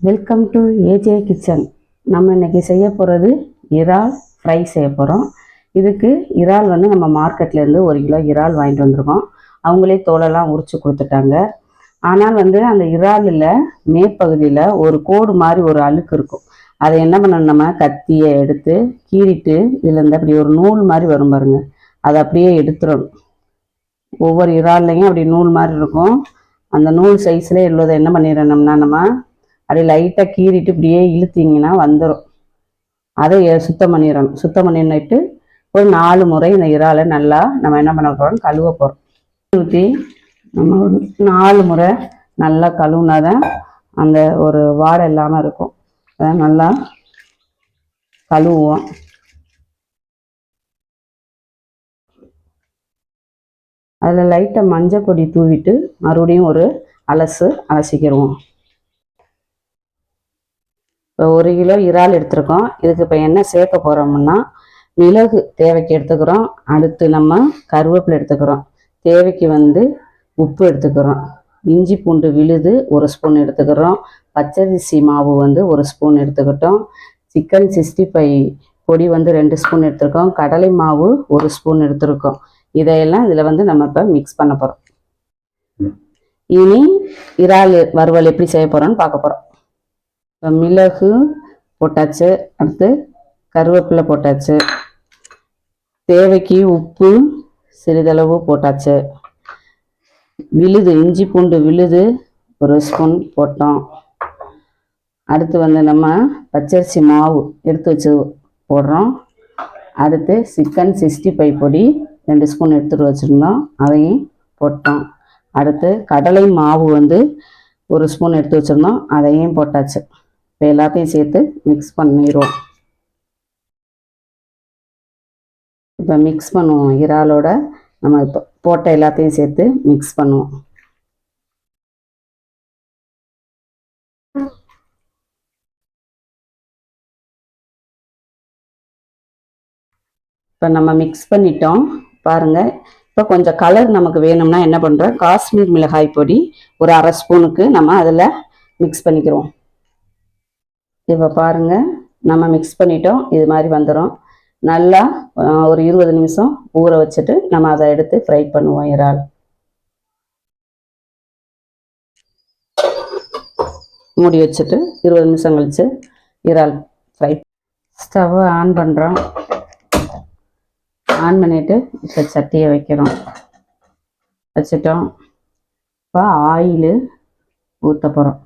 Welcome to AJ kitchen. நம்ம இன்றைக்கி செய்ய போகிறது இறால் ஃப்ரை செய்ய போகிறோம். இதுக்கு இறால் நம்ம மார்க்கெட்லேருந்து 1 கிலோ இறால் வாங்கிட்டு வந்திருக்கோம். அவங்களே தோலெல்லாம் உரித்து கொடுத்துட்டாங்க. ஆனால் அந்த இறாலில் மேற்பகுதியில் ஒரு கோடு மாதிரி ஒரு அழுக்கு இருக்கும். அதை என்ன பண்ணணும், நம்ம கத்தியை எடுத்து கீறிட்டு இதில் அப்படி ஒரு நூல் மாதிரி வரும் பாருங்கள், அதை அப்படியே எடுத்துடணும். ஒவ்வொரு இறால்லையும் அப்படி நூல் மாதிரி இருக்கும். அந்த நூல் சைஸில் உள்ளதை என்ன பண்ணிடணும்னா நம்ம அப்படியே லைட்டாக கீறிட்டு இப்படியே இழுத்திங்கன்னா வந்துடும். அதை சுத்தம் பண்ணிடணும். சுத்தம் பண்ணிட்டு ஒரு 4 முறை இந்த இறாலை நல்லா நம்ம என்ன பண்ண போகிறோம், கழுவ போகிறோம். ஊற்றி நம்ம ஒரு 4 முறை நல்லா கழுவுனாதான் அந்த ஒரு வாடை இல்லாமல் இருக்கும். அதை நல்லா கழுவுவோம். அதில் லைட்டாக மஞ்சள் பொடி தூவிட்டு மறுபடியும் ஒரு அலசிக்கிடுவோம். இப்போ 1 கிலோ இறால் எடுத்துருக்கோம். இதுக்கு இப்போ என்ன சேர்க்க போகிறோம்னா, மிளகு தேவைக்கு எடுத்துக்கிறோம். அடுத்து நம்ம கருவேப்பிலை எடுத்துக்கிறோம். தேவைக்கு உப்பு எடுத்துக்கிறோம். இஞ்சி பூண்டு விழுது 1 ஸ்பூன் எடுத்துக்கிறோம். பச்சரிசி மாவு 1 ஸ்பூன் எடுத்துக்கிட்டோம். சிக்கன் 65 பொடி 2 ஸ்பூன் எடுத்துருக்கோம். கடலை மாவு 1 ஸ்பூன் எடுத்துருக்கோம். இதையெல்லாம் இதில் நம்ம இப்போ மிக்ஸ் பண்ண போகிறோம். இனி இறால் வறுவல் எப்படி செய்ய போகிறோன்னு பார்க்க போகிறோம். இப்போ மிளகு போட்டாச்சு, அடுத்து கருவேப்பிலை போட்டாச்சு, தேவைக்கு உப்பு சிறிதளவு போட்டாச்சு, விழுது இஞ்சி பூண்டு விழுது 1 ஸ்பூன் போட்டோம். அடுத்து நம்ம பச்சரிசி மாவு எடுத்து வச்சு போடுறோம். அடுத்து சிக்கன் 65 பொடி 2 ஸ்பூன் எடுத்துகிட்டு வச்சுருந்தோம், அதையும் போட்டோம். அடுத்து கடலை மாவு 1 ஸ்பூன் எடுத்து வச்சுருந்தோம், அதையும் போட்டாச்சு. இப்போ எல்லாத்தையும் சேர்த்து மிக்ஸ் பண்ணிடுவோம். இப்போ மிக்ஸ் பண்ணுவோம். இறாலோட நம்ம இப்போ போட்ட எல்லாத்தையும் சேர்த்து மிக்ஸ் பண்ணுவோம். இப்போ நம்ம மிக்ஸ் பண்ணிட்டோம் பாருங்கள். இப்போ கொஞ்சம் கலர் நமக்கு வேணும்னா என்ன பண்ணுறோம், காஷ்மீர் மிளகாய் பொடி ஒரு 1/2 ஸ்பூனுக்கு நம்ம அதில் மிக்ஸ் பண்ணிக்கிறோம். இப்போ பாருங்கள், நம்ம மிக்ஸ் பண்ணிட்டோம். இது மாதிரி வந்துடும். நல்லா ஒரு 20 நிமிஷம் ஊற வச்சுட்டு நம்ம அதை எடுத்து ஃப்ரை பண்ணுவோம். இறால் மூடி வச்சுட்டு 20 நிமிஷம் கழித்து இறால் ஃப்ரை. ஸ்டவ்வை ஆன் பண்ணுறோம். ஆன் பண்ணிவிட்டு இப்போ சட்டியை வைக்கிறோம். வச்சுட்டோம். இப்போ ஆயில் ஊற்ற போகிறோம்.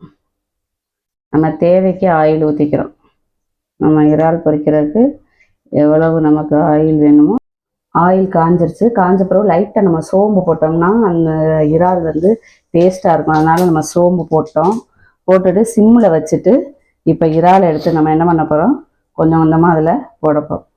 நம்ம தேவைக்கு ஆயில் ஊற்றிக்கிறோம். நம்ம இறால் பொரிக்கிறதுக்கு எவ்வளவு நமக்கு ஆயில் வேணுமோ. ஆயில் காஞ்சிருச்சு. காஞ்ச பிறகு லைட்டாக நம்ம சோம்பு போட்டோம்னா அந்த இறால் டேஸ்ட்டாக இருக்கும். அதனால் நம்ம சோம்பு போட்டோம். போட்டுட்டு சிம்மில் வச்சுட்டு இப்போ இறால் எடுத்து நம்ம என்ன பண்ண போகிறோம், கொஞ்சம் கொஞ்சமாக அதில் போட போகிறோம்.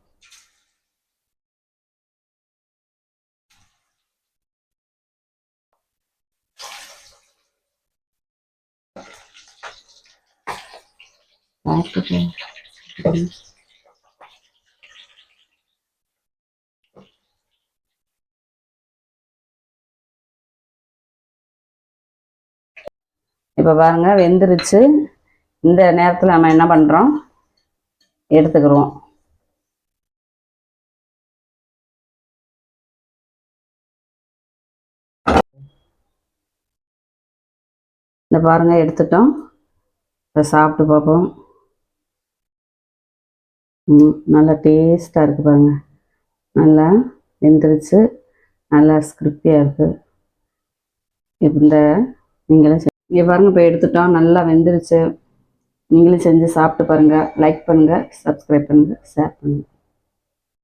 இப்போ பாருங்க, வெந்துருச்சு. இந்த நேரத்தில் நம்ம என்ன பண்ணுறோம், எடுத்துக்கிறோம். இந்த பாருங்க, எடுத்துட்டோம். இப்போ சாப்பிட்டு பார்ப்போம். நல்லா டேஸ்ட்டாக இருக்குது பாருங்க. நல்லா வெந்துருச்சு, நல்லா ஸ்கிரிப்பியாக இருக்குது. இப்போ நீங்களும் இங்கே பாருங்கள், இப்போ எடுத்துட்டோம். நல்லா வெந்துருச்சு. நீங்களும் செஞ்சு சாப்பிட்டு பாருங்கள். லைக் பண்ணுங்கள், சப்ஸ்கிரைப் பண்ணுங்கள், ஷேர் பண்ணுங்கள்.